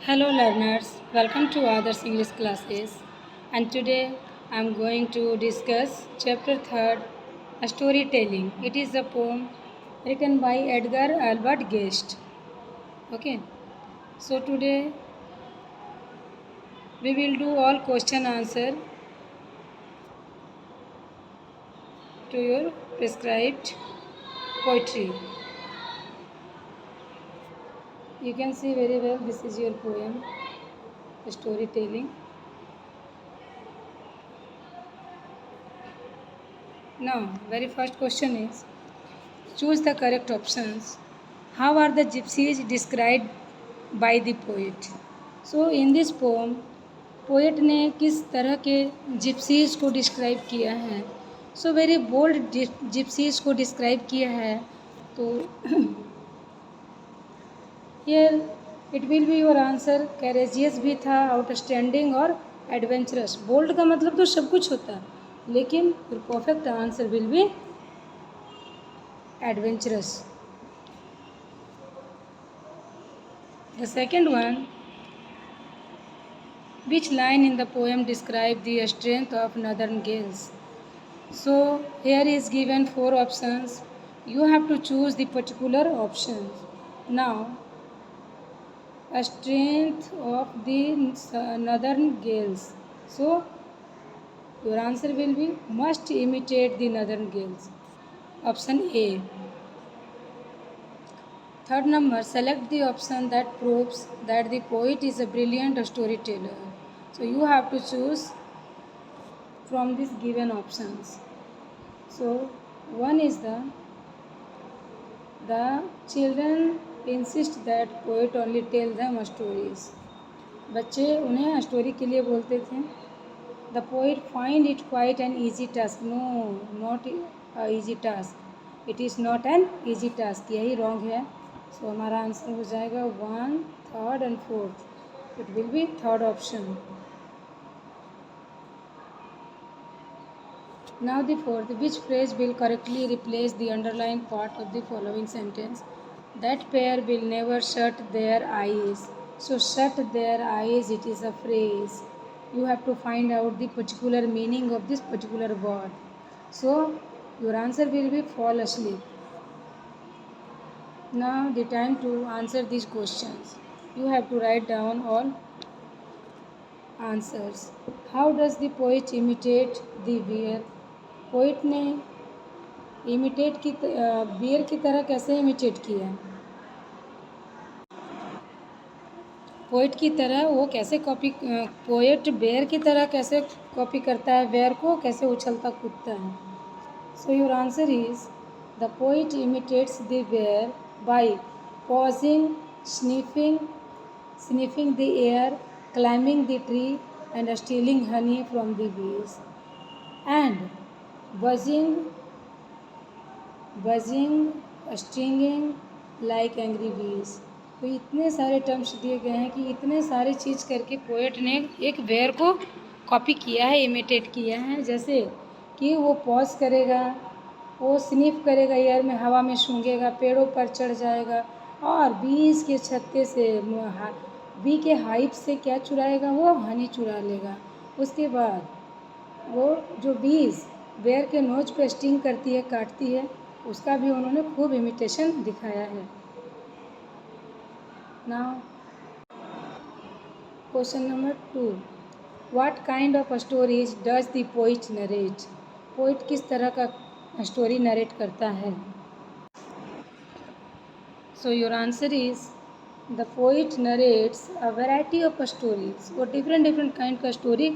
Hello learners, welcome to Others English classes, and today I am going to discuss chapter 3rd, Storytelling. It is a poem written by Edgar Albert Guest. Okay, so today we will do all question answer to your prescribed poetry. You can see very well this is your poem, Storytelling. Now, very first question is choose the correct options. How are the gypsies described by the poet? So in this poem, poet ने किस तरह के जिप्सीज़ को describe किया है? So very bold जिप्सीज़ को describe किया है. तो here it will be your answer. Courageous भी था, आउटस्टैंडिंग और एडवेंचरस. बोल्ड का मतलब तो सब कुछ होता है, लेकिन perfect answer will be adventurous. The second one, which line in the poem describe the strength of northern gales? So here is given 4 options. You have to choose the particular option. Now, a strength of the northern gales. So your answer will be must imitate the northern gales. Option A. Third number, select the option that proves that the poet is a brilliant storyteller. So you have to choose from these given options. So one is the children insist that poet only tell them stories. बच्चे उन्हें story के लिए बोलते थे. The poet find it quite an easy task. No, not a easy task. It is not an easy task. यही wrong है. So हमारा answer हो जाएगा 1, 3rd and 4th. It will be third option. Now the fourth. Which phrase will correctly replace the underlined part of the following sentence? That pair will never shut their eyes. So shut their eyes, it is a phrase. You have to find out the particular meaning of this particular word. So your answer will be fall asleep. Now the time to answer these questions. You have to write down all answers. How does the poet imitate the bear? Poet ने imitate की beer की तरह कैसे imitate किया? Poet की तरह वो कैसे कॉपी, पोएट बेयर की तरह कैसे कॉपी करता है बेयर को, कैसे उछलता कूदता है? So your answer is the poet imitates the bear by pausing, sniffing the air, climbing the tree and stealing honey from the bees and buzzing, stinging like angry bees. तो इतने सारे टर्म्स दिए गए हैं कि इतने सारे चीज़ करके पोएट ने एक बेयर को कॉपी किया है, इमिटेट किया है. जैसे कि वो पॉज करेगा, वो स्निफ करेगा एयर में, हवा में सूंघेगा, पेड़ों पर चढ़ जाएगा और बीज के छत्ते से, बी के हाइप से क्या चुराएगा? वो हनी चुरा लेगा. उसके बाद वो जो बीज बेयर के नोज पे स्टिंग करती है, काटती है, उसका भी उन्होंने खूब इमिटेशन दिखाया है. Now question number 2. What kind of stories does the poet narrate? Poet किस तरह का स्टोरी नरेट करता है? So your answer is the poet narrates a variety of stories. वो डिफरेंट काइंड का स्टोरी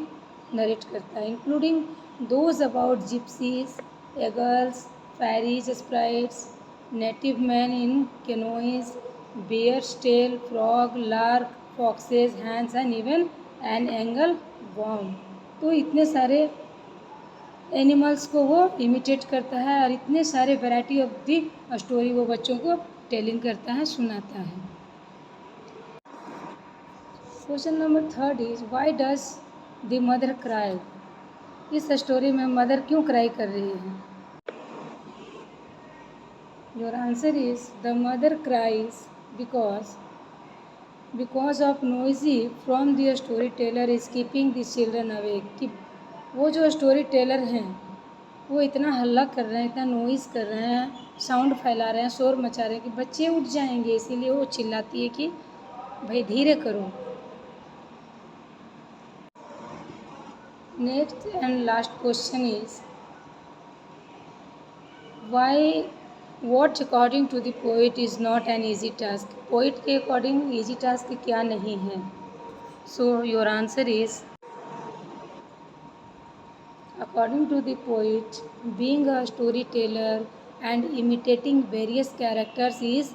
नरेट करता है, including those about gypsies, eagles, fairies, sprites, native men in canoes, bear's tail, frog, lark, foxes, hens and even an angleworm. तो इतने सारे animals को वो imitate करता है और इतने सारे वैरायटी ऑफ दी स्टोरी वो बच्चों को टेलिंग करता है, सुनाता है. Question number 3rd is why does the mother cry? इस स्टोरी में मदर क्यों क्राई कर रही है? Your answer is the mother cries because because of noisy from the story teller is keeping the children awake, कि वो जो story teller हैं वो इतना हल्ला कर रहे हैं, इतना नॉइज़ कर रहे हैं, साउंड फैला रहे हैं, शोर मचा रहे हैं कि बच्चे उठ जाएंगे, इसीलिए वो चिल्लाती है कि भाई धीरे करो। Next and last question is Y what according to the poet is not an easy task, poet के अकॉर्डिंग ईजी टास्क क्या नहीं है? So your answer is according to the poet, being a storyteller and imitating various characters is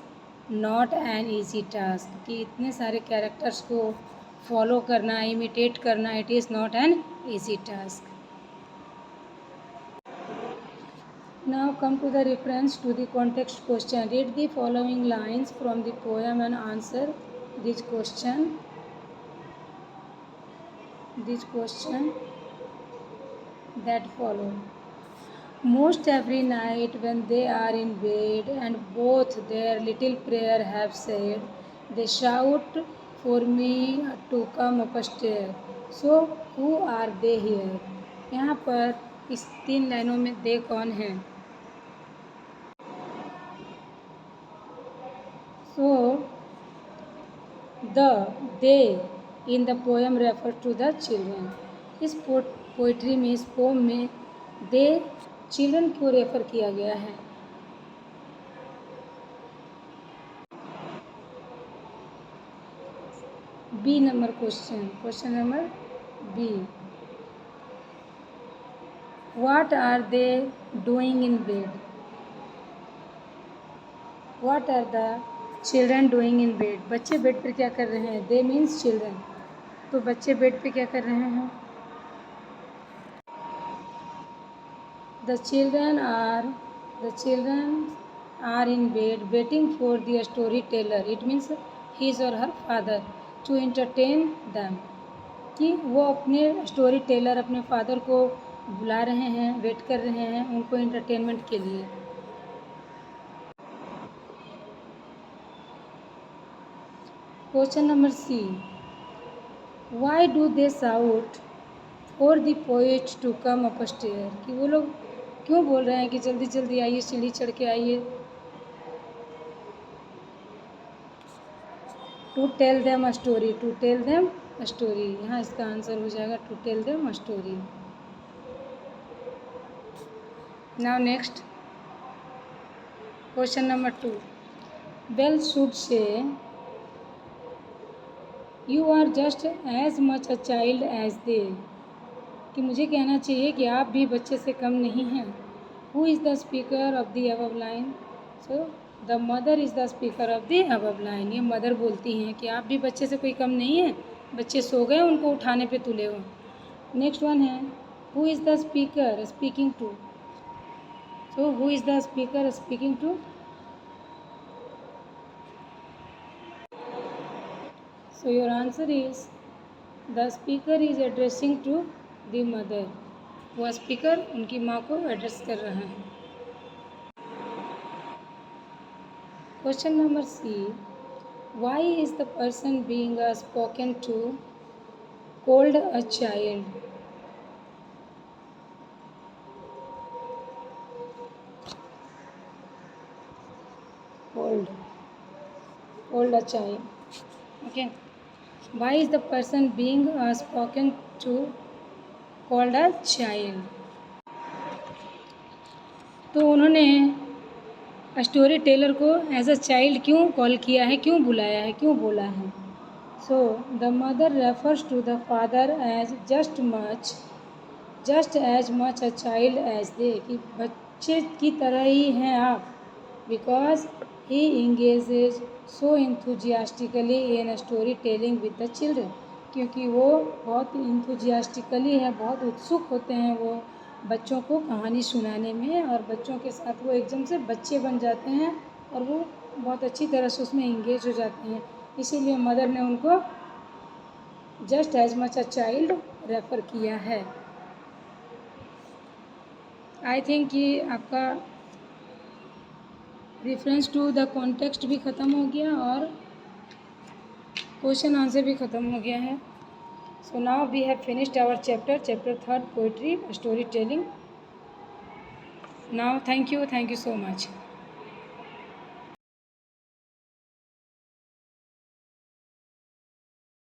not an easy task, कि इतने सारे characters को follow करना, imitate करना, it is not N easy task. Now come to the reference to the context question. Read the following lines from the poem and answer this question. That follow. Most every night when they are in bed and both their little prayer have said, they shout for me to come upstairs. So who are they here? यहाँ पर इस 3 लाइनों में दे कौन है? So the they in the poem refers to the children. इस poetry में, इस पोम में दे चिल्ड्रन को रेफर किया गया है। B number question number B, what are they doing in bed? What are the children doing in bed? बच्चे bed पर क्या कर रहे हैं? दे मीन्स चिल्ड्रन, तो बच्चे बेड पे क्या कर रहे हैं? The children are in bed waiting for the story teller, it means his or her father, to entertain them, कि वो अपने स्टोरी टेलर, अपने फादर को बुला रहे हैं, वेट कर रहे हैं उनको एंटरटेनमेंट के लिए। Question number C, why do they shout for the poet to come upstair, कि वो लोग क्यों बोल रहे हैं कि जल्दी जल्दी आइए, सीढ़ी चढ़ के आइए? To tell them a story, to tell them a story, यहाँ इसका आंसर हो जाएगा to tell them a story. Now next question number 2, bell should say you are just as much a child as they, कि मुझे कहना चाहिए कि आप भी बच्चे से कम नहीं हैं। Who is the speaker of the above line? So the mother is the speaker of the above line, ये मदर बोलती हैं कि आप भी बच्चे से कोई कम नहीं है, बच्चे सो गए उनको उठाने पे तुले हो। नेक्स्ट वन है, who is the speaker speaking to? So who is the speaker speaking to? So your answer is the speaker is addressing to the mother. वह स्पीकर उनकी माँ को एड्रेस कर रहा है। Question number C, why is the person being spoken to called a child? Called a child, okay. Why is the person being spoken to called a child? तो उन्होंने story teller को as a child क्यों call किया है, क्यों बुलाया है, क्यों बोला है? So the mother refers to the father as just as much a child as they, कि बच्चे की तरह ही हैं आप, because he engages so enthusiastically in story telling with the children, क्योंकि वो बहुत इंथुजियास्टिकली है, बहुत उत्सुक होते हैं वो बच्चों को कहानी सुनाने में, और बच्चों के साथ वो एकदम से बच्चे बन जाते हैं और वो बहुत अच्छी तरह से उसमें इंगेज हो जाते हैं। इसीलिए मदर ने उनको just as much a child refer किया है। आई थिंक कि आपका रेफरेंस टू द कॉन्टेक्स्ट भी ख़त्म हो गया और क्वेश्चन आंसर भी ख़त्म हो गया है। So now we have finished our chapter 3 poetry story telling. Now thank you so much.